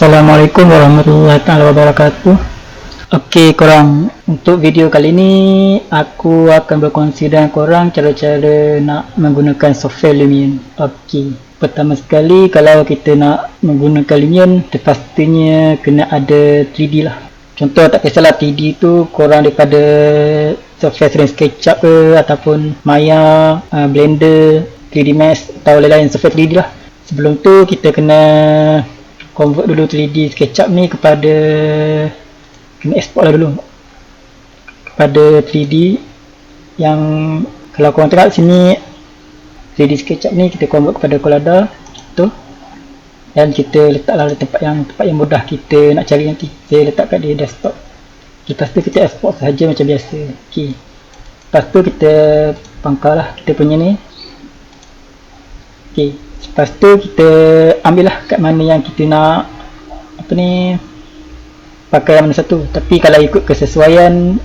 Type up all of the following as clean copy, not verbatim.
Assalamualaikum warahmatullahi wabarakatuh. Okey korang, untuk video kali ni aku akan berkongsi dengan korang cara-cara nak menggunakan software Lumion. Okey, pertama sekali kalau kita nak menggunakan Lumion, pastinya kena ada 3D lah. Contoh tak kisahlah 3D tu korang daripada software selain SketchUp ke ataupun Maya, Blender, 3D Max atau lain-lain software 3D lah. Sebelum tu kita kena convert dulu 3D SketchUp ni kepada, kena export lah dulu kepada 3D yang kalau korang tengok sini 3D SketchUp ni kita convert kepada Collada tu, dan kita letaklah di tempat yang mudah kita nak cari nanti. Saya letak kat di desktop. Lepas tu kita export sahaja macam biasa. Okey, lepas tu kita pangkallah kita punya ni. Okey, lepas tu kita ambil lah kat mana yang kita nak pakai yang mana satu. Tapi kalau ikut kesesuaian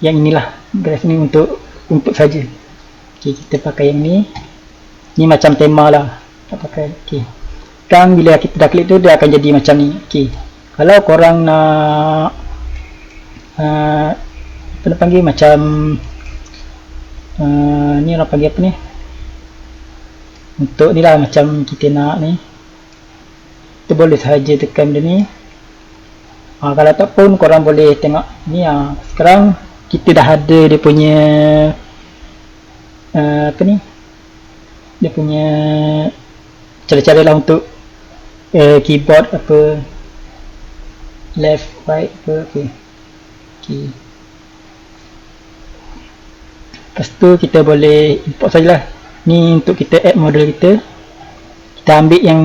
yang inilah graf ni untuk saja. Okey, kita pakai yang ni. Ni macam tema lah tak pakai. Okey, sekarang bila kita dah klik tu dia akan jadi macam ni. Okey, kalau korang nak apa nak panggil macam ni orang panggil apa ni, untuk ni lah macam kita nak ni, kita boleh sahaja tekan dia ni. Kalau tak pun korang boleh tengok ni. Sekarang kita dah ada dia punya dia punya cara-cara lah untuk keyboard apa, left, right apa. Okay. Lepas tu kita boleh import sajalah. Ni untuk kita add model kita. Kita ambil yang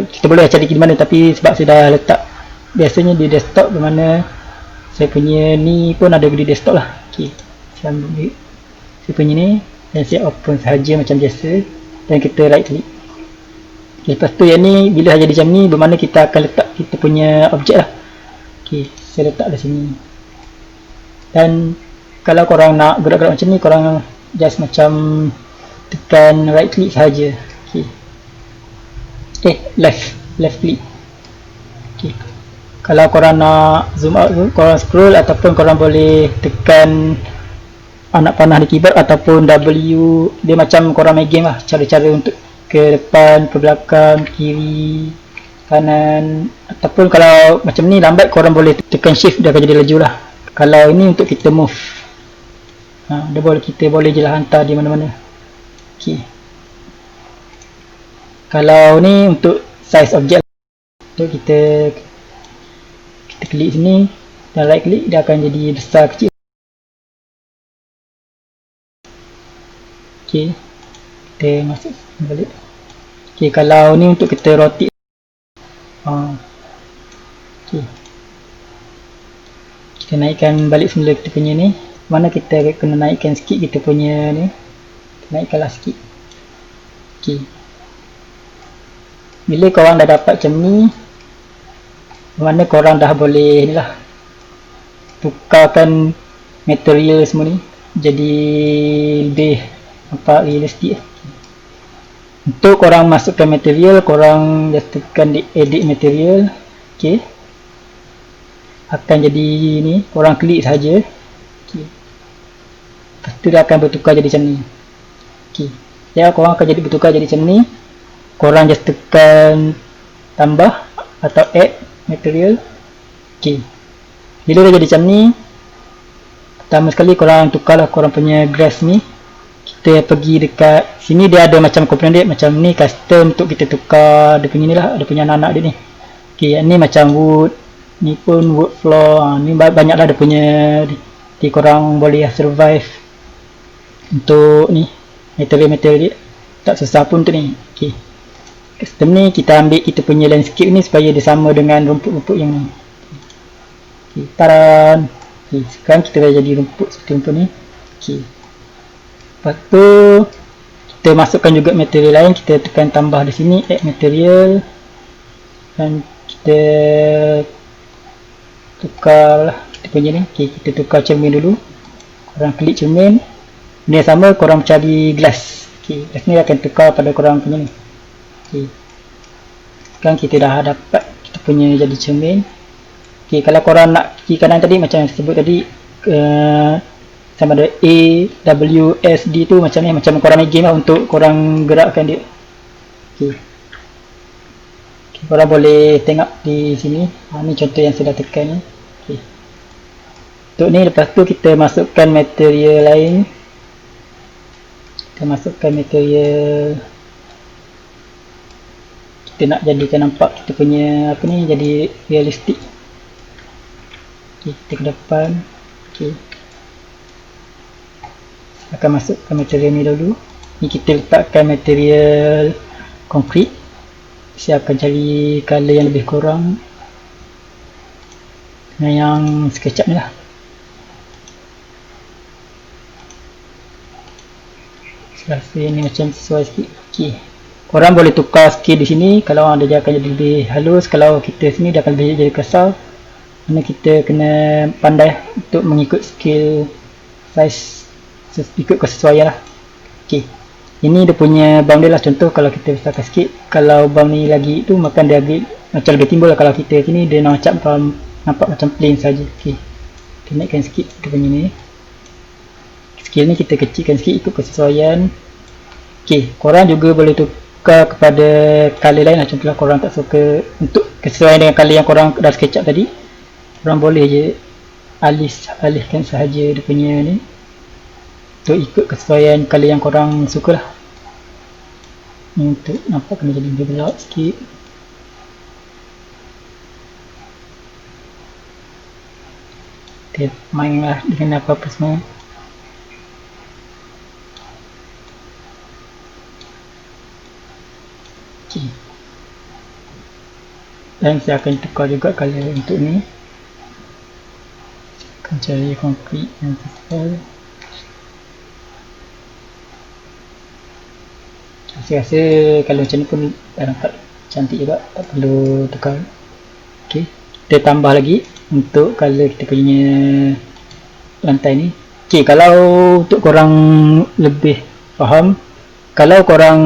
kita boleh cari di mana, tapi sebab saya dah letak biasanya di desktop, di mana saya punya ni pun ada di desktop lah. Okey, saya ambil saya punya ni dan saya open sahaja macam biasa dan kita right click. Okay, lepas tu yang ni bila dah jadi macam ni, bermakna kita akan letak kita punya objek lah. Okey, saya letak di sini. Dan kalau korang nak gerak-gerak macam ni, korang just macam tekan right click sahaja. Left click. Okay. Kalau korang nak zoom out, korang scroll ataupun korang boleh tekan anak panah di keyboard ataupun W. Dia macam korang main game lah, cara-cara untuk ke depan, ke belakang, kiri, kanan. Ataupun kalau macam ni lambat, korang boleh tekan shift, dia akan jadi laju lah. Kalau ini untuk kita move, kita boleh je lah hantar di mana-mana. Okay. Kalau ni untuk size objek, untuk kita klik sini dan right click, dia akan jadi besar kecil. Okey, kita masuk balik. Okey, kalau ni untuk kita rotate. Okey, kita naikkan balik semula kita punya ni. Mana kita kena naikkan sikit kita punya ni, naikkanlah sikit. Okey, bila korang dah dapat macam ni, mana korang dah boleh ni lah, tukarkan material semua ni jadi lebih nampak realistik. Untuk korang masukkan material, korang just tekan di edit material. Okey, akan jadi ni, korang klik saja. Okey, lepas tu dia akan bertukar jadi macam ni. Okey, ya, korang akan jadi bertukar jadi macam ni. Korang just tekan tambah atau add material. Okey, bila dah jadi macam ni, pertama sekali korang tukarlah korang punya grass ni. Kita pergi dekat sini, dia ada macam komponen dia macam ni, custom, untuk kita tukar dia punya ni lah, dia punya anak-anak dia ni. Okey, yang ni macam wood, ni pun wood floor. Ni banyak lah dia punya di korang boleh survive untuk ni material dia, tak susah pun untuk ni. Okey, custom ni kita ambil kita punya landscape ni supaya dia sama dengan rumput-rumput yang ni. Okey, taran. Okey, sekarang kita dah jadi rumput seperti rumput ni. Okey, lepas tu kita masukkan juga material lain. Kita tekan tambah di sini, add material, dan kita tukar lah kita punya ni. Okey, kita tukar cermin dulu. Korang klik cermin, ni sama, korang cari glass. Okey, glass ni akan tukar pada korang punya ni. Okey, kan kita dah dapat kita punya jadi cermin. Okay, kalau korang nak kiri kanan tadi macam yang sebut tadi, sama ada A, W, S, D tu macam ni, macam korang main game lah untuk korang gerakkan dia. Okay. Korang boleh tengok di sini. Ni contoh yang saya dah tekan ni. Okay. Untuk ni lepas tu kita masukkan material lain. Kita masukkan material, kita nak jadikan nampak kita punya apa ni jadi realistik. Okay, kita ke depan. Okay. Akan masukkan material ni dulu. Ni kita letakkan material konkrit. Saya akan cari color yang lebih kurang dengan yang SketchUp ni lah. Saya rasa ni macam sesuai sikit. Okay. Korang boleh tukar skill di sini. Kalau ada dia akan jadi lebih halus, kalau kita sini dia akan jadi kasar. Mana kita kena pandai untuk mengikut skill size ikut kesesuaian lah. Okay. Ini dia punya bound dia lah. Contoh kalau kita besarkan sikit, kalau bound ni lagi tu maka dia macam lebih timbul lah. Kalau kita sini dia nampak macam plain saja. Okay. Kita naikkan sikit kita punya ni. Skill ni kita kecilkan sikit ikut kesesuaian. Okay. Korang juga boleh tukar kepada color lain lah. Contohlah korang tak suka untuk kesesuaian dengan color yang korang dah SketchUp tadi, korang boleh je alihkan sahaja dia punya ni untuk ikut kesesuaian color yang korang suka lah. Ni untuk nampak kena jadi lebih gelap sikit. Okay, mainlah dengan apa-apa semua. Okay. Dan saya akan tukar juga color untuk ni. Akan cari konkrit yang sesuai. Saya rasa kalau macam ni pun dah nampak cantik juga, tak perlu tukar. Okay. Kita tambah lagi untuk color kita punya lantai ni. Okay, kalau untuk korang lebih faham, kalau korang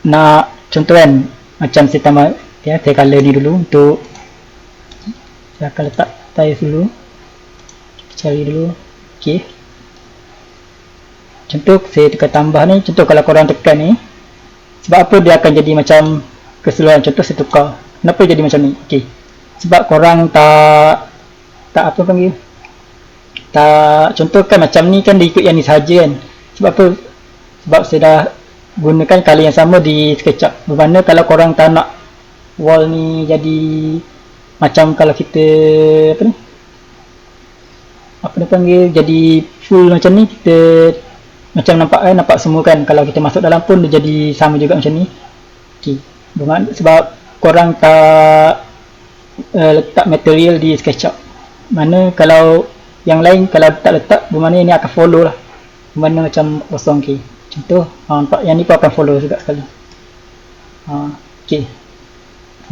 nak contoh kan, macam saya tambah ya, saya color ni dulu untuk, saya akan letak tiles dulu, cari dulu. Okay. Contoh saya tekan tambah ni, contoh kalau korang tekan ni, sebab apa dia akan jadi macam keseluruhan. Contoh saya tukar, kenapa jadi macam ni? Okay. Sebab korang tak apa panggil, tak contoh kan macam ni kan dia ikut yang ni sahaja kan. Sebab apa? Sebab saya dah gunakan color yang sama di SketchUp. Bermakna kalau korang tak nak wall ni jadi macam kalau kita apa ni panggil, jadi full macam ni, kita macam nampak semua kan. Kalau kita masuk dalam pun dia jadi sama juga macam ni. Okay. Bermakna sebab korang tak letak material di SketchUp. Mana kalau yang lain kalau tak letak, bermakna ini akan follow lah. Bermakna macam kosong. Okay. Contoh nampak yang ni pun akan follow juga sekali. Okay.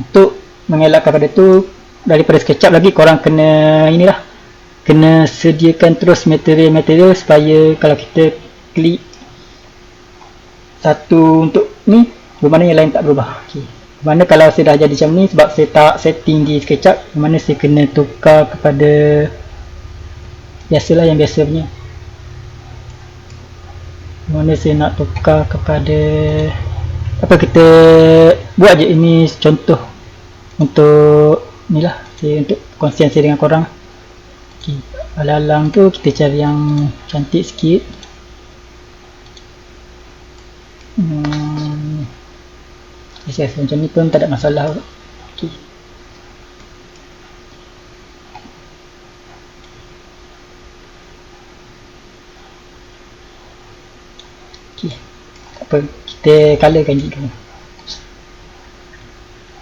Untuk mengelakkan pada tu, daripada SketchUp lagi korang kena inilah, kena sediakan terus material supaya kalau kita klik satu untuk ni, bermakna yang lain tak berubah. Okay. Bermakna kalau saya dah jadi macam ni, sebab saya tak setting di SketchUp, bermakna saya kena tukar kepada biasalah yang biasa punya. Bermakna saya nak tukar kepada apa, kita buat je ini contoh untuk ni lah, saya untuk kongsian saya dengan korang. Okay. Alang-alang tu kita cari yang cantik sikit. Saya rasa macam ni pun tak ada masalah. Okay. Okay. Tak apa, kita colorkan je dulu.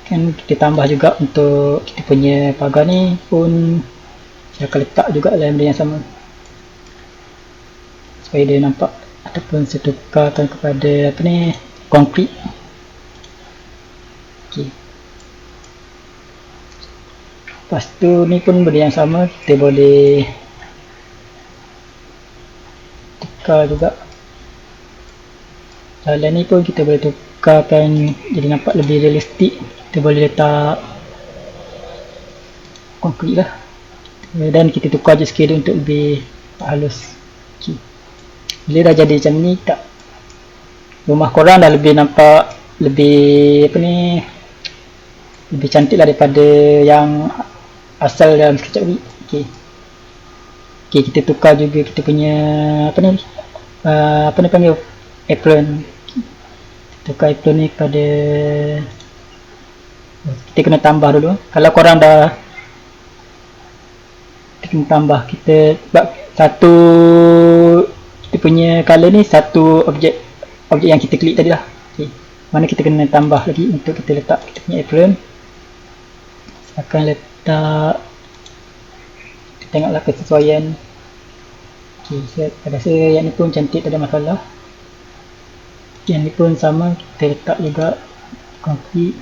Kan kita tambah juga untuk kita punya pagar ni pun, saya akan letak juga dalam benda yang sama supaya dia nampak, ataupun saya tukarkan kepada apa ni, konkrit. Okay. Lepas tu ni pun benda yang sama, kita boleh tukar juga. Jalan ni pun kita boleh tukar tukarkan jadi nampak lebih realistik. Kita boleh letak konkrit lah, dan kita tukar je scale untuk lebih halus. Okay. Bila dah jadi macam ni, tak, rumah korang dah lebih nampak lebih apa ni, lebih cantik lah daripada yang asal dalam SketchUp. Okay. Okay, kita tukar juga kita punya apa ni panggil apron. Tukar apron ni kepada, kita kena tambah dulu. Kalau korang dah, kita kena tambah, kita sebab satu kita punya color ni satu objek yang kita klik tadi lah. Okay. Mana kita kena tambah lagi untuk kita letak kita punya apron. Akan letak, kita tengoklah kesesuaian. Okay, saya rasa yang ni pun cantik, tak ada masalah. Yang ni pun sama, kita letak juga konkrit.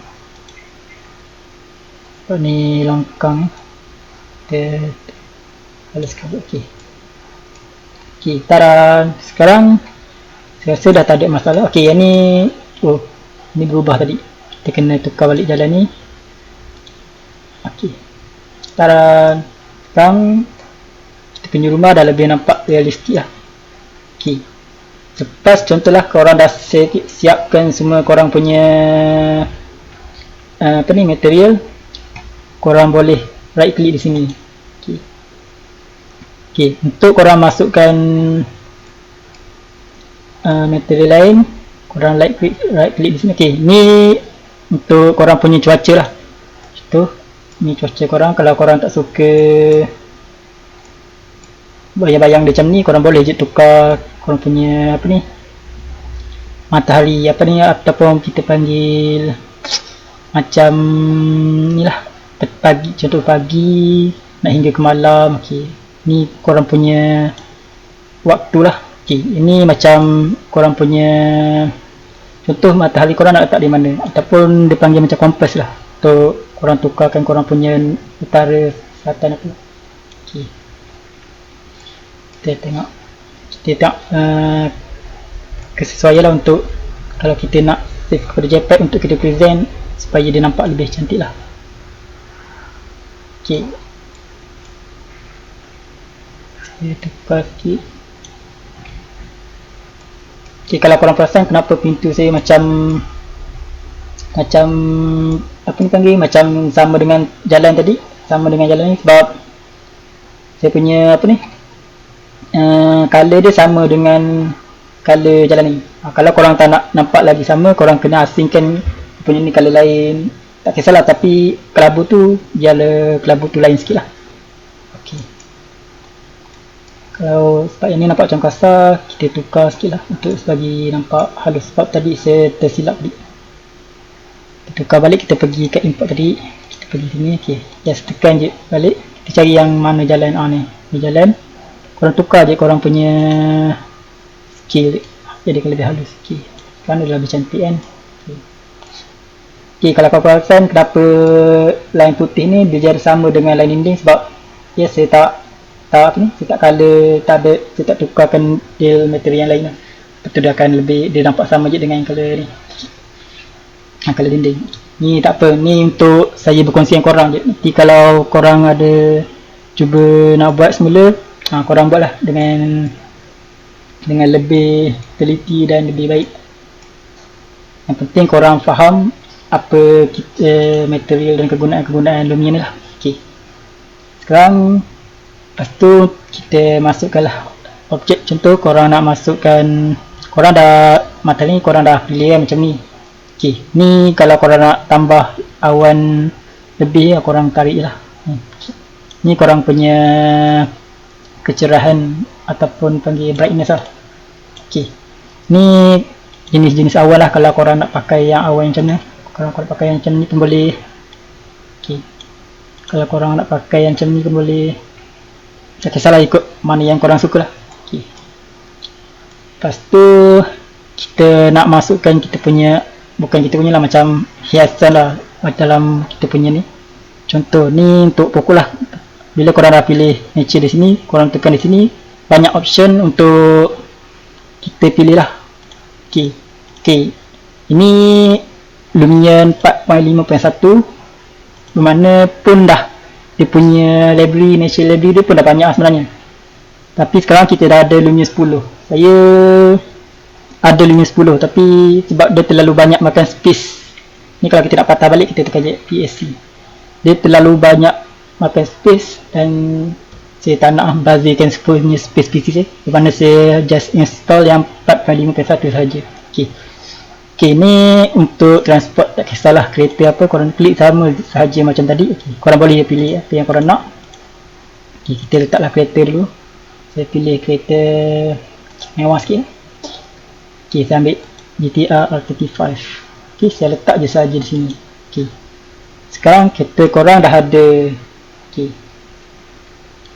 Ni longkang, kita halus kabut. Okay, taran. Sekarang saya rasa dah tak ada masalah. Okay, yang ni, oh, ni berubah tadi, kita kena tukar balik jalan ni. Okay, taran. Sekarang kita punya rumah dah lebih nampak realistik lah. Okay, lepas contohlah korang dah siapkan semua korang punya apa ni, material, korang boleh right click di sini. Okay, untuk korang masukkan material lain, korang right click di sini. Okay, ni untuk korang punya cuaca lah. Itu ni cuaca korang. Kalau korang tak suka bayang-bayang dia macam ni, korang boleh je tukar korang punya apa ni, matahari apa ni, ataupun kita panggil macam ni lah, pagi, contoh pagi nak hingga ke malam. Okay, ni korang punya waktu lah. Okay, ini macam korang punya contoh matahari korang nak letak di mana, ataupun dia panggil macam kompas lah, untuk korang tukarkan korang punya utara, selatan apa. Okay, kita tengok kesesuaian lah untuk kalau kita nak save kepada JPEG untuk kita present supaya dia nampak lebih cantik lah. Okay, saya tukar sikit. Okay, kalau korang perasan kenapa pintu saya macam apa ni panggil, macam sama dengan jalan tadi, sama dengan jalan ni, sebab saya punya apa ni, color dia sama dengan color jalan ni. Kalau korang tak nak nampak lagi sama, korang kena asingkan punya ni color lain, tak kisahlah, tapi kelabu tu biarlah kelabu tu lain sikit lah. Okay, kalau sebab yang ni nampak macam kasar, kita tukar sikit lah untuk bagi nampak halus, sebab tadi saya tersilap tadi. Kita tukar balik, kita pergi kat import tadi, kita pergi sini. Okay, just tekan je balik, kita cari yang mana jalan. Ni jalan, korang tukar je korang punya scale jadi lebih halus. Okay, kan dia lebih cantik kan. Okay, kalau korang perasan kenapa line putih ni dia jadi sama dengan line dinding, sebab ya saya tak apa ni, saya tak color, saya tak tukarkan dia material yang lain lah. Betul, dia akan lebih, dia nampak sama je dengan color ni, color dinding. Ni tak apa, ni untuk saya berkongsi dengan korang je. Nanti kalau korang ada cuba nak buat semula, korang buat lah dengan lebih teliti dan lebih baik. Yang penting korang faham apa material dan kegunaan Lumia ni lah. Okay, sekarang lepas tu kita masukkanlah objek. Contoh korang nak masukkan, korang dah mata ni korang dah pilih kan, macam ni. Okay, ni kalau korang nak tambah awan lebih, korang tarik lah. Ni korang punya kecerahan ataupun panggil brightness lah. Okay, ni jenis-jenis awan lah. Kalau korang nak pakai yang awan macam ni, korang pakai yang macam ni pun boleh. Okay, kalau korang nak pakai yang macam ni pun boleh, tak kisahlah, ikut mana yang korang suka lah. Okay, lepas tu kita nak masukkan kita punya, bukan kita punya lah, macam hiasan lah dalam kita punya ni. Contoh ni untuk pokok lah. Bila korang dah pilih nature di sini, korang tekan di sini, banyak option untuk kita pilih lah. Okay, Ini Lumion 4.5.1, bermakna pun dah dia punya library, natural library dia pun dah banyak sebenarnya. Tapi sekarang kita dah ada Lumion 10. Saya ada Lumion 10 tapi sebab dia terlalu banyak makan space. Ni kalau kita nak patah balik, kita tekan je PSC. Dia terlalu banyak makan space dan saya tak nak bazirkan punya space PC saya. Di mana saya just install yang 4.5.1 saja. Okey, ni untuk transport, tak kisahlah kereta apa, korang klik sama sahaja macam tadi. Korang boleh pilih apa yang korang nak. Kita letaklah kereta dulu. Saya pilih kereta mewah sikit. Saya ambil GTR R35. Saya letak je saja di sini. Sekarang kereta korang dah ada.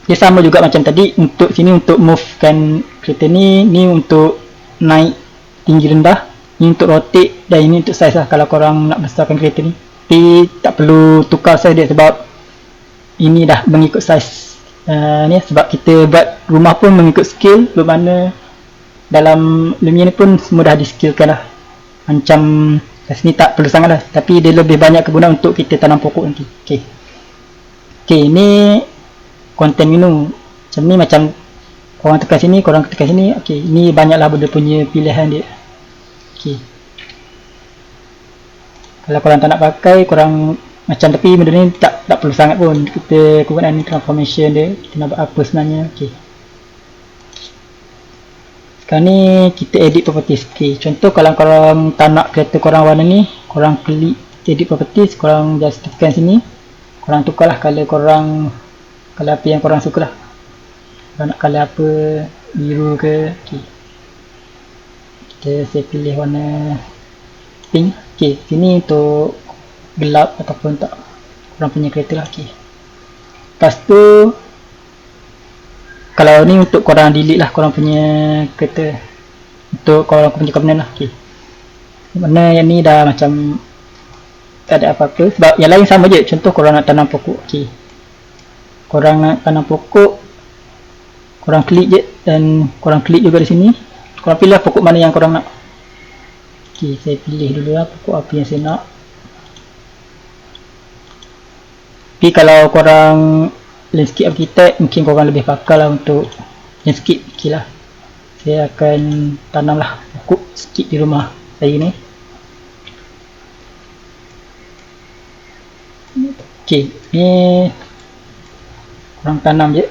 Dia sama juga macam tadi. Untuk sini untuk movekan kereta ni untuk naik tinggi rendah. Ini untuk rotate dan ini untuk size lah kalau korang nak besarkan kereta ni. Tapi tak perlu tukar size dia sebab ini dah mengikut size ni, sebab kita buat rumah pun mengikut scale, bermakna dalam Lumion ni pun semua dah di-scalekan lah. Macam kat sini tak perlu sangat lah, tapi dia lebih banyak kegunaan untuk kita tanam pokok nanti. Ni konten menu. Macam ni, macam korang tekan sini, korang tekan sini. Ni banyaklah benda punya pilihan dia. Kalau korang tak nak pakai, korang macam, tapi benda ni tak perlu sangat pun. Kita kegunaan ni transformation dia, kita nak buat apa sebenarnya. Sekarang ni kita edit properties. Contoh kalau korang tak nak kereta korang warna ni, korang klik edit properties, korang just tekan sini, korang tukarlah color korang, color apa yang korang suka lah. Korang nak color apa, biru ke. Saya pilih warna pink. Sini untuk gelap ataupun tak korang punya kereta lah. Lepas tu kalau ni untuk korang delete lah korang punya kereta, untuk korang punya komponen lah. Mana yang ni dah macam tak ada apa-apa, sebab yang lain sama je. Contoh korang nak tanam pokok. Korang nak tanam pokok, korang klik je dan korang klik juga di sini. Korang pilih pokok mana yang korang nak. Saya pilih dulu lah pokok apa yang saya nak. Tapi kalau korang landscape architect, mungkin korang lebih pakar lah untuk landscape. Lah, saya akan tanam lah pokok sikit di rumah saya ni. Ni korang tanam je.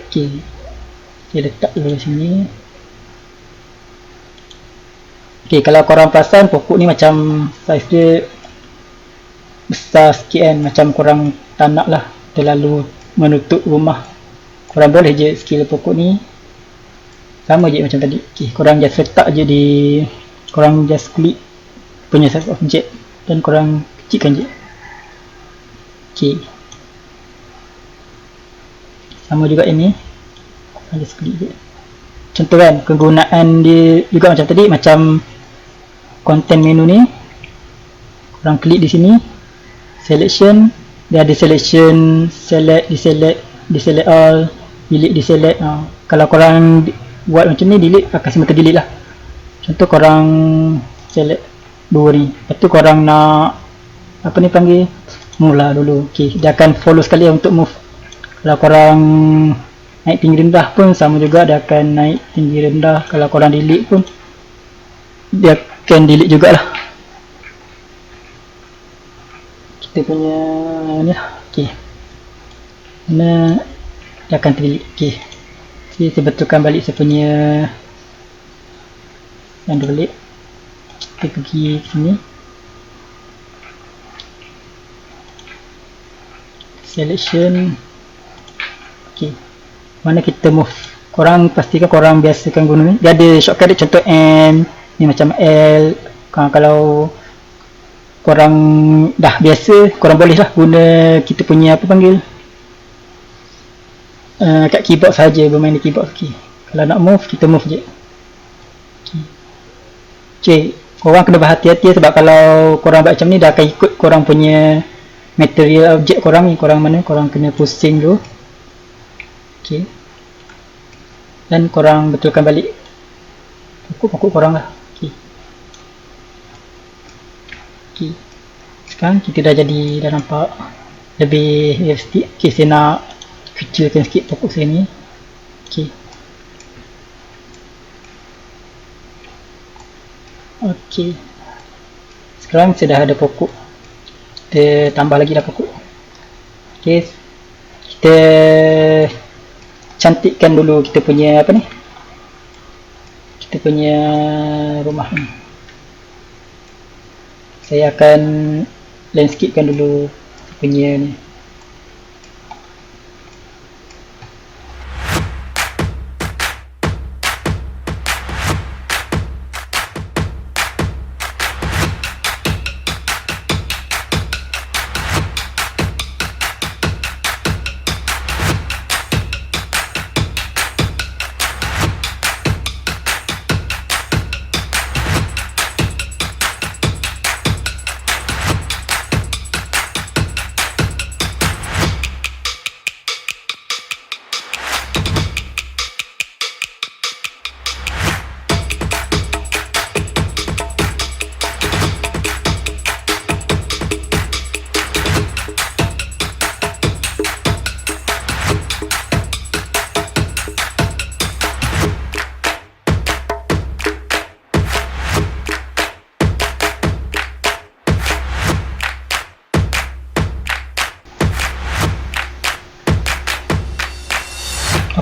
Saya letak dulu di sini. Kalau korang perasan pokok ni macam saiz dia besar sikit kan, macam korang tak nak lah terlalu menutup rumah. Korang boleh je scale pokok ni sama je macam tadi. Korang just letak je di, korang just klik punya size object dan korang kecilkan je. Sama juga ini, korang just klik je. Contoh kan, kegunaan dia juga macam tadi, macam content menu ni, korang klik di sini, selection, dia ada selection, select, deselect all, delete, deselect. Kalau korang buat macam ni, delete akan semata delete lah. Contoh korang select dua ni, lepas tu korang nak apa ni panggil, move lah dulu. Dia akan follow sekali lah untuk move. Kalau korang naik tinggi rendah pun sama juga, dia akan naik tinggi rendah. Kalau korang delete pun dia akan delete jugalah. Kita punya ni lah. Mana dia akan delete. Saya betulkan balik saya punya yang balik. Kita pergi sini, selection. Mana kita move. Korang pastikan korang biasakan guna ni. Dia ada shortcut dia, contoh M ni macam L. Kalau korang dah biasa, korang boleh lah guna kita punya apa panggil, kat keyboard saja, bermain di keyboard. Kalau nak move, kita move je. Korang kena berhati-hati sebab kalau korang buat macam ni, dah akan ikut korang punya material objek korang ni. Korang mana, korang kena pusing dulu. Dan korang betulkan balik pokok korang lah. Okay. Sekarang kita dah jadi, dah nampak lebih realistik. Okay, saya nak kecilkan sikit pokok saya ni. Okay. Okay. Sekarang saya dah ada pokok. Kita tambah lagi lah pokok. Okay. Kita cantikkan dulu kita punya apa ni? Kita punya rumah ni. Saya akan landscapekan dulu punya ni.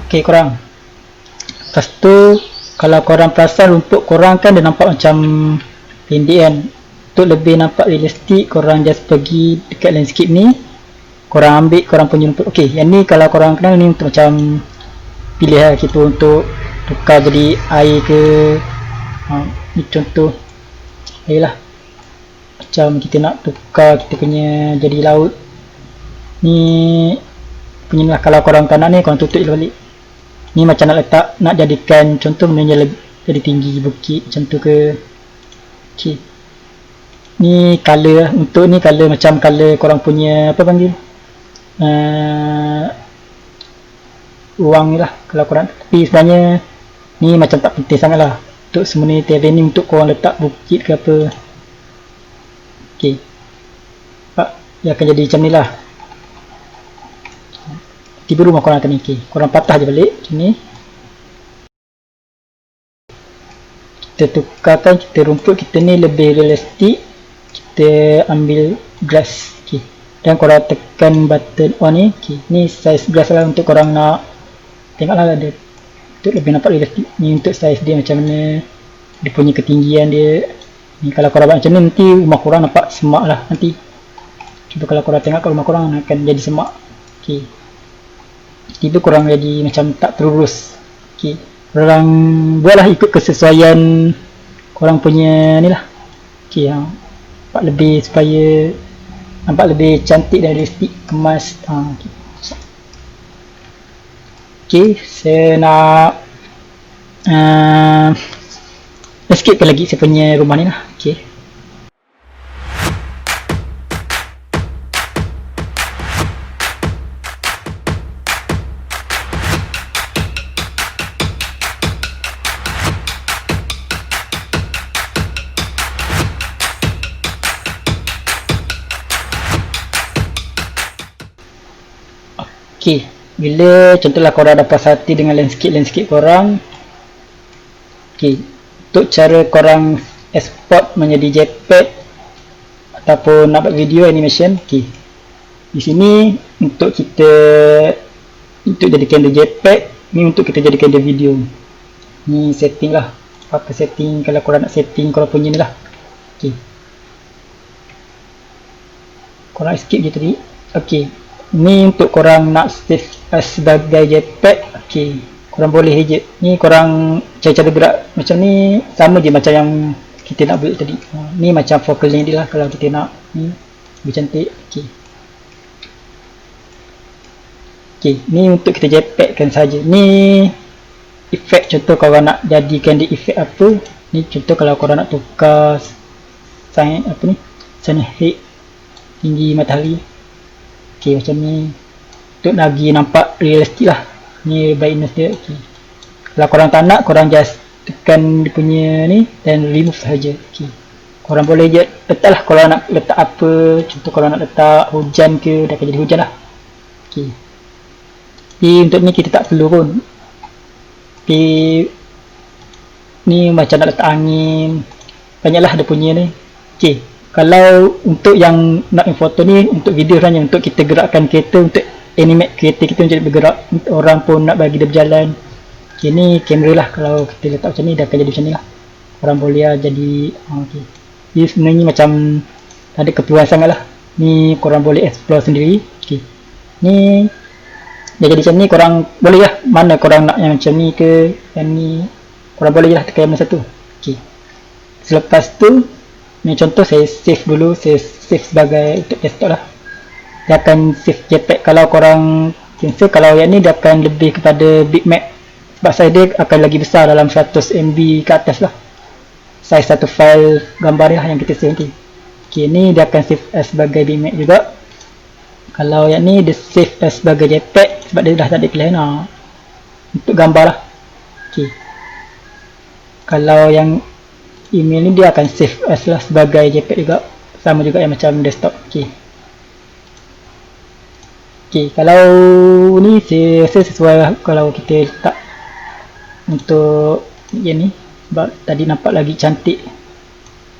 Okay korang, lepas tu kalau korang perasan rumput korang kan dia nampak macam pendek kan. Untuk lebih nampak realistik, korang just pergi dekat landscape ni, korang ambil korang punya rumput. Okay, yang ni kalau korang kenal ni untuk macam pilih lah kita untuk tukar jadi air ke. Ni contoh air lah, macam kita nak tukar kita punya jadi laut. Ni punya lah, kalau korang tak nak ni korang tutup je balik. Ni macam nak letak, nak jadikan contoh benda jadi tinggi bukit macam tu ke. Okay. Ni color lah. Untuk ni color macam color korang punya apa panggil ruang ni lah kalau korang. Tapi sebenarnya ni macam tak penting sangat lah. Untuk semua ni terrain ni untuk korang letak bukit ke apa. Okay. Dia akan jadi macam ni lah. Tiba rumah korang akan okay. Korang patah je balik macam ni. Kita tukarkan kita rumput kita ni lebih realistik. Kita ambil grass. Okay. Dan korang tekan button on ni. Okay. Ni size grass lah untuk korang nak tengok lah ada. Untuk lebih nampak realistik. Ni untuk size dia macam mana. Dia punya ketinggian dia. Ni kalau korang buat macam ni nanti rumah korang nampak semak lah nanti. Cuba kalau korang tengok kat rumah korang akan jadi semak. Okay. Tiba korang jadi macam tak terurus. Okay. Korang buatlah ikut kesesuaian korang punya ni lah. Okay, nampak lebih supaya nampak lebih cantik dan realistik, kemas. Okay. Okay, saya nak escape lagi saya punya rumah ni lah. Okay. Okay, bila contohlah korang dah puas hati dengan landscape korang. Okay, untuk cara korang export menjadi JPEG ataupun nak buat video animation. Okay, di sini untuk kita untuk jadikan dia JPEG, ni untuk kita jadikan dia video. Ni setting lah, apa setting kalau korang nak setting korang punya ni lah. Okay, korang escape je tadi. Okay, ni untuk korang nak save sebagai JPEG. Okay, korang boleh je. Ni korang cara-cara gerak macam ni sama je macam yang kita nak build tadi. Ni macam focal length dia lah kalau kita nak ni lebih cantik. Okay. Okay, ni untuk kita JPEG kan saja. Ni efek contoh korang nak jadikan dia efek apa. Ni contoh kalau korang nak tukar sign apa ni, sign head tinggi matahari. Okay, macam ni untuk lagi nampak realistik lah. Ni brightness dia. Okay. Kalau korang tak nak, korang just tekan dia punya ni dan remove sahaja. Okay. Korang boleh je letak lah kalau nak letak apa, contoh kalau nak letak hujan ke, dah akan jadi hujan lah. Okay. Tapi untuk ni kita tak perlu pun. Tapi ni macam nak letak angin, banyaklah dia punya ni. Okay. Kalau untuk yang nak foto ni, untuk video sebenarnya, untuk kita gerakkan kereta, untuk animate kereta kita untuk bergerak, untuk orang pun nak bagi dia berjalan. Okay, ni kamera lah, kalau kita letak macam ni dah akan jadi macam ni lah. Orang boleh lah jadi okay. Jadi sebenarnya macam ada keperluan sangat lah. Ni korang boleh explore sendiri. Okay. Ni dia jadi macam ni, korang boleh lah mana korang nak yang macam ni ke, yang ni korang boleh lah tekan yang satu. Okay. Selepas tu ni contoh saya save dulu, saya save sebagai untuk desktop lah. Dia akan save JPEG. Kalau korang cancel, kalau yang ni dia akan lebih kepada bitmap, sebab saya dia akan lagi besar dalam 100 MB ke atas lah size satu file gambar dia yang kita save nanti. Okay, ni dia akan save as sebagai bitmap juga. Kalau yang ni dia save as sebagai JPEG sebab dia dah tak ada pilihan lah untuk gambar lah. Okay. Kalau yang email ni dia akan save as lah sebagai JPEG juga, sama juga yang macam desktop. Okay. Okay, kalau ni saya rasa sesuai lah kalau kita letak untuk yang ni, sebab tadi nampak lagi cantik.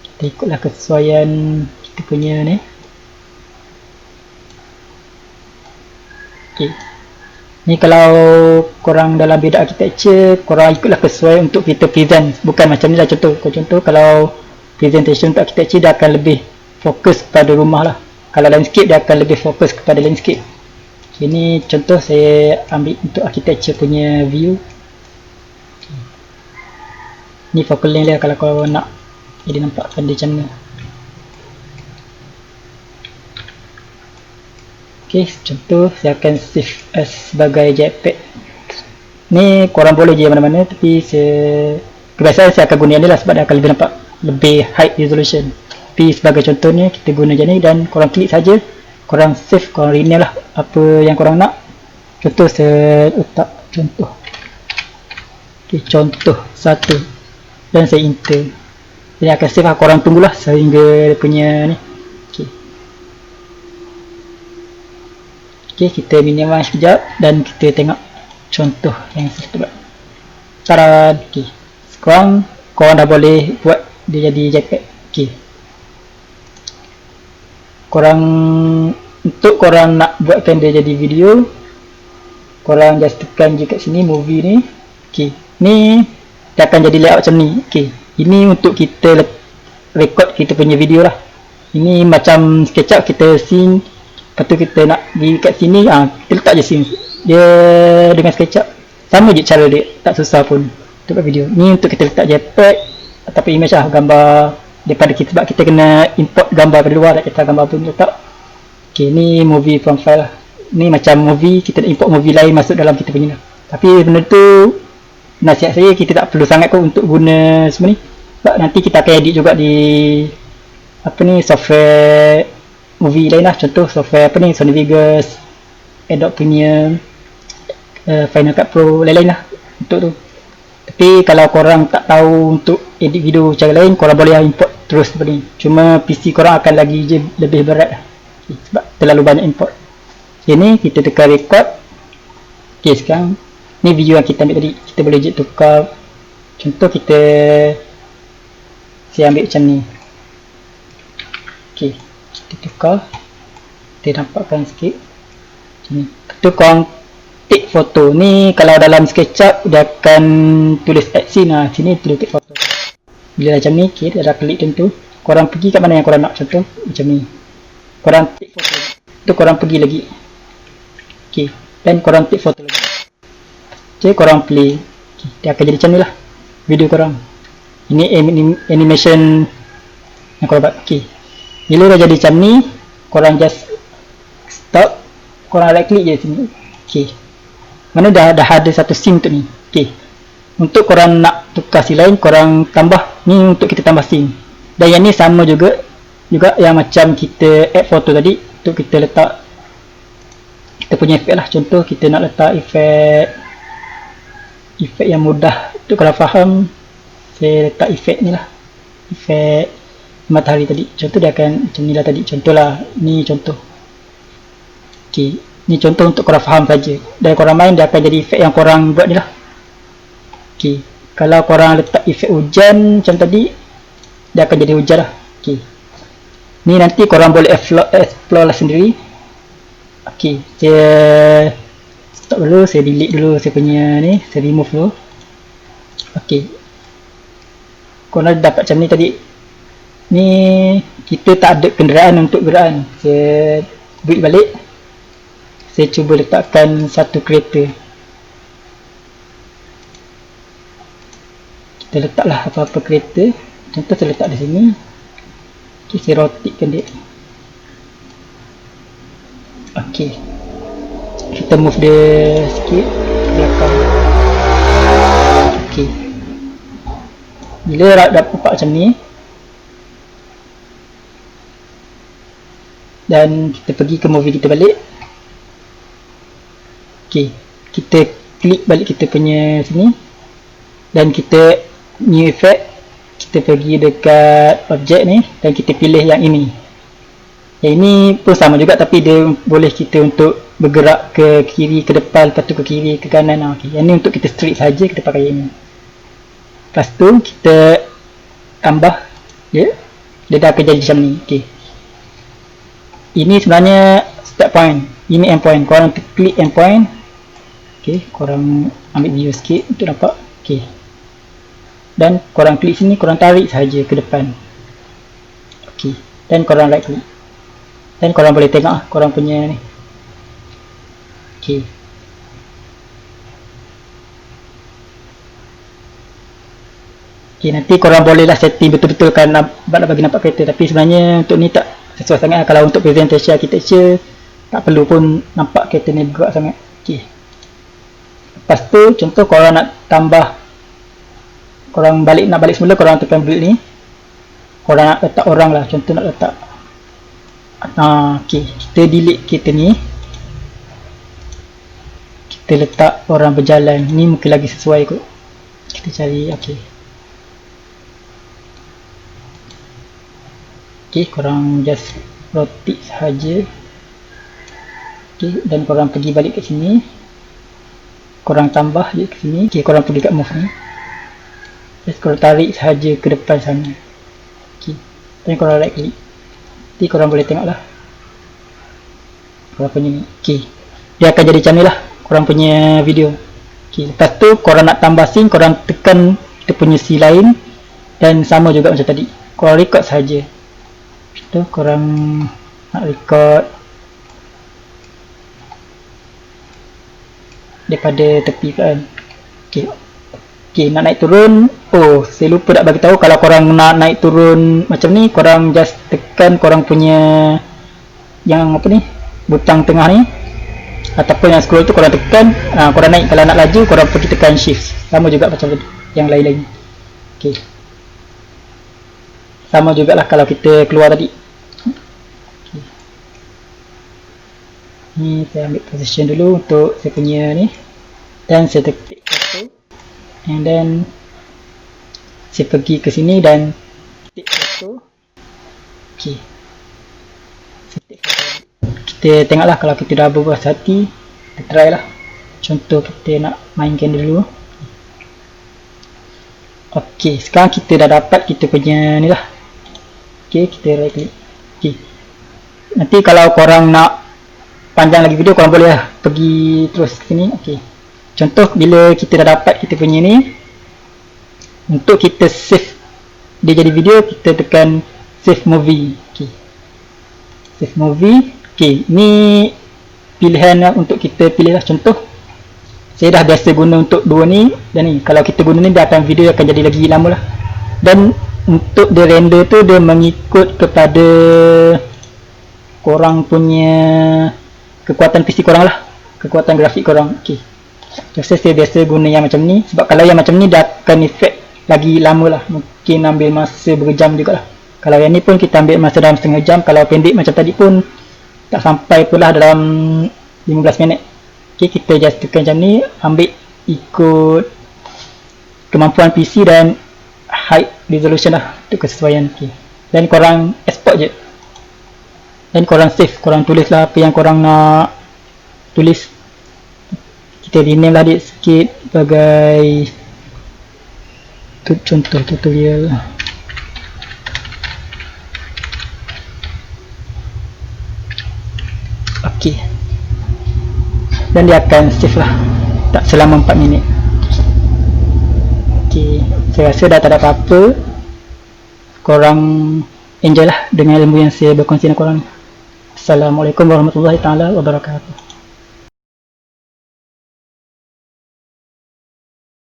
Kita ikutlah kesesuaian kita punya ni. Okay. Ni kalau korang dalam bidang architecture, korang ikutlah kesesuaian untuk kita present. Bukan macam ni lah contoh kalau presentation untuk architecture dia akan lebih fokus pada rumah lah. Kalau landscape dia akan lebih fokus kepada landscape. Ini contoh saya ambil untuk architecture punya view. Ni focal length dia kalau kau nak jadi nampakkan dia macam ni. Ok, contoh saya akan save as sebagai JPEG. Ni korang boleh je mana-mana, tapi kebiasaan saya akan guna yang ni lah sebab dia akan lebih nampak lebih high resolution. Tapi sebagai contoh ni kita guna je ni dan korang klik saja, korang save, korang rename lah apa yang korang nak. Contoh saya letak contoh. Ok, contoh 1 dan saya enter. Dia akan save lah, korang tunggulah sehingga dia punya ni. Ok, kita minimize sekejap dan kita tengok contoh yang saya buat. Cara ok, sekarang korang dah boleh buat dia jadi JPEG. Ok, korang untuk korang nak buatkan dia jadi video, korang just tekan je kat sini movie ni. Ok, ni dia akan jadi layout macam ni. Ok, ini untuk kita record kita punya video lah. Ini macam SketchUp kita scene, lepas tu kita nak pergi kat sini, kita letak je scene. Dia dengan SketchUp sama je cara dia, tak susah pun untuk buat video. Ni untuk kita letak JPEG ataupun image lah, gambar daripada kita, sebab kita kena import gambar dari luar, tak kita gambar pun letak. Ok, ni movie from file lah. Ni macam movie, kita nak import movie lain masuk dalam kita punya lah. Tapi benda tu nasihat saya, kita tak perlu sangat kot untuk guna semua ni, sebab nanti kita akan edit juga di apa ni, software movie lain lah. Contoh software apa ni, Sony Vegas, Adobe Premiere, Final Cut Pro, lain-lain lah untuk tu. Tapi kalau korang tak tahu untuk edit video cara lain, korang boleh import terus seperti ni. Cuma PC korang akan lagi je lebih berat lah, sebab terlalu banyak import. Okay, ni kita tekan record. Ok, sekarang ni video yang kita ambil tadi, kita boleh je tukar. Contoh saya ambil macam ni. Ok, kita tukar, kita nampakkan sikit macam ni. Kita korang take foto. Ni kalau dalam SketchUp dia akan tulis add scene lah, sini tulis take foto. Bila macam ni, kita dah klik tentu, korang pergi kat mana yang korang nak. Contoh macam ni, korang take foto lagi. Tu korang pergi lagi. Ok, dan korang take foto lagi. Ok, korang play. Okay, dia akan jadi macam ni lah video korang. Ini animation yang korang buat. Ok, bila dah jadi macam ni, korang just stop, korang right click je sini. Ok, mana dah ada satu scene untuk ni. Ok, untuk korang nak tukar scene lain, korang tambah ni untuk kita tambah scene. Dan yang ni sama juga yang macam kita add foto tadi, untuk kita letak kita punya efek lah. Contoh kita nak letak efek yang mudah, untuk kalau faham saya letak efek ni lah, efek matahari tadi. Contoh dia akan macam ni lah tadi. Contoh lah, ni contoh. Okay, ni contoh untuk korang faham saja. Dan korang main dia akan jadi efek yang korang buat ni lah. Okay, kalau korang letak efek hujan macam tadi, dia akan jadi hujan lah. Okay, ni nanti korang boleh explore lah sendiri. Okay, saya stop dulu, saya delete dulu saya punya ni, saya remove dulu. Okay, korang dapat macam ni tadi. Ni kita tak ada kenderaan untuk geraan. Saya balik balik. Saya cuba letakkan satu kereta. Kita letaklah apa-apa kereta. Contoh saya letak di sini. Okay, saya rotatekan dia. Okay, kita move dia sikit ke belakang. Okay, bila dapat macam ni, dan kita pergi ke movie kita balik. Okay, kita klik balik kita punya sini, dan kita new effect, kita pergi dekat objek ni dan kita pilih yang ini. Yang ini pun sama juga, tapi dia boleh kita untuk bergerak ke kiri, ke depan, lepas tu ke kiri, ke kanan. Okay, yang ni untuk kita straight saja, kita pakai yang ni. Lepas tu kita tambah dia, dia dah akan jadi macam ni. Okay, ini sebenarnya start point, ini end point. Korang klik end point. Okay, korang ambil video sikit untuk nampak. Okay, dan korang klik sini, korang tarik saja ke depan. Okay, dan korang right klik, dan korang boleh tengok korang punya ni. Okay, okay, nanti korang bolehlah setting betul-betul kan nak bagi nampak kereta. Tapi sebenarnya untuk ni tak sesuai sangat. Kalau untuk presentation architecture tak perlu pun nampak kereta ni bergerak sangat. Okay, lepas tu contoh korang nak tambah, korang nak balik semula, korang tekan build ni. Korang nak letak orang lah, contoh nak letak okay, kita delete kereta ni, kita letak orang berjalan. Ni mungkin lagi sesuai kot. Kita cari. Okay, okay, korang just rotate sahaja. Okay, dan korang pergi balik ke sini, korang tambah je ke sini. Okay, korang pergi kat move ni, just korang tarik sahaja ke depan sana. Okay, dan korang right klik. Nanti korang boleh tengok lah korang punya ni. Okay, dia akan jadi macam ni lah korang punya video. Okay, lepas tu korang nak tambah scene, korang tekan kita punya scene lain, dan sama juga macam tadi, korang record sahaja. Tu korang nak record daripada tepi kan. Okay, okay, nak naik turun. Oh, saya lupa nak bagi tahu, kalau korang nak naik turun macam ni, korang just tekan korang punya yang apa ni, butang tengah ni, ataupun yang scroll tu korang tekan. Korang naik, kalau nak laju korang pergi tekan shift. Sama juga macam yang lain-lain. Okay, sama jugalah kalau kita keluar tadi. Okay, ni saya ambil position dulu untuk saya punya ni, dan saya ketik foto, and then saya pergi ke sini dan ketik foto. Okay, saya ketik foto. Kita tengoklah kalau kita dah berpuas hati, kita try lah. Contoh kita nak mainkan dulu. Okay, sekarang kita dah dapat kita punya ni lah. Okay, kita right click. Okay, nanti kalau korang nak panjang lagi video, korang boleh lah pergi terus ke sini. Okay, contoh bila kita dah dapat kita punya ni, untuk kita save dia jadi video, kita tekan save movie. Okay, save movie. Okay, ni pilihan lah untuk kita pilih lah. Contoh saya dah biasa guna untuk dua ni, dan ni kalau kita guna ni, dia akan video akan jadi lagi lama lah. Dan untuk dia render tu, dia mengikut kepada korang punya kekuatan PC korang lah, kekuatan grafik korang. Okay, saya biasa guna yang macam ni, sebab kalau yang macam ni dia akan efek lagi lama lah, mungkin ambil masa berjam juga lah. Kalau yang ni pun kita ambil masa dalam setengah jam. Kalau pendek macam tadi pun tak sampai pula dalam 15 minit. Okay, kita just tekan macam ni, ambil ikut kemampuan PC dan height resolution lah untuk kesesuaian. Okay, dan korang export je, dan korang save, korang tulislah apa yang korang nak tulis. Kita rename lah dia sikit sebagai contoh tutorial. Ok, dan dia akan save lah tak selama 4 minit. Ok, saya rasa dah tak ada apa-apa. Korang enjoy lah dengan ilmu yang saya berkongsi dengan korang. Assalamualaikum warahmatullahi taala wabarakatuh.